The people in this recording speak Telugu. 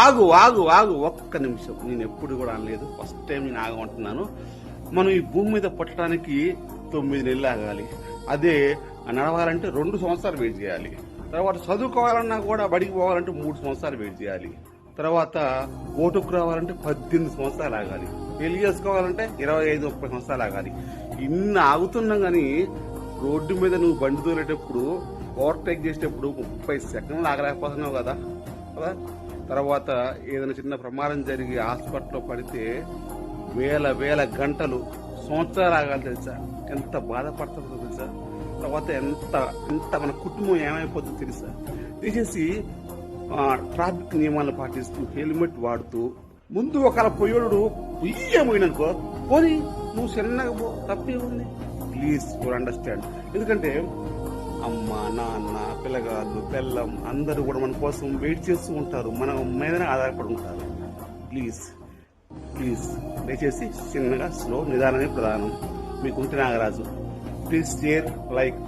ఆగు ఆగు ఆగు ఒక్క నిమిషం. నేను ఎప్పుడు కూడా అనలేదు, ఫస్ట్ టైం నేను ఆగమంటున్నాను. మనం ఈ భూమి మీద పుట్టడానికి 9 నెలలు ఆగాలి. అదే నడవాలంటే 2 సంవత్సరాలు వెయిట్ చేయాలి. తర్వాత చదువుకోవాలన్నా కూడా బడికి పోవాలంటే 3 సంవత్సరాలు వెయిట్ చేయాలి. తర్వాత ఓటుకు రావాలంటే 18 సంవత్సరాలు ఆగాలి. పెళ్లి చేసుకోవాలంటే 25-30 సంవత్సరాలు ఆగాలి. ఇన్ని ఆగుతున్నాం కానీ రోడ్డు మీద నువ్వు బండి దూరేటప్పుడు ఓవర్టేక్ చేసేటప్పుడు 30 సెకండ్లు ఆగలేకపోతున్నావు కదా. తర్వాత ఏదైనా చిన్న ప్రమాదం జరిగి హాస్పిటల్లో పడితే వేల గంటలు సంవత్సరాలు ఆగాలి తెలుసా. ఎంత బాధపడుతుందో తెలుసా. తర్వాత ఎంత మన కుటుంబం ఏమైపోతుందో తెలుసా. దయచేసి ట్రాఫిక్ నియమాలను పాటిస్తూ హెల్మెట్ వాడుతూ ముందు ఒకవేళ పోయేడు పోయిననుకో పోనీ నువ్వు చిన్నగా పో, తప్పే ఉంది. Please your understand. ఎందుకంటే అమ్మ నాన్న పిల్లగాళ్ళు పిల్లం అందరూ కూడా మన కోసం వెయిట్ చేస్తూ ఉంటారు, మన మీదనే ఆధారపడి ఉంటారు. ప్లీజ్ ప్లీజ్ దయచేసి చిన్నగా స్లో నిదానమే ప్రధానం. మీకుంటే నాగరాజు. Please share, like.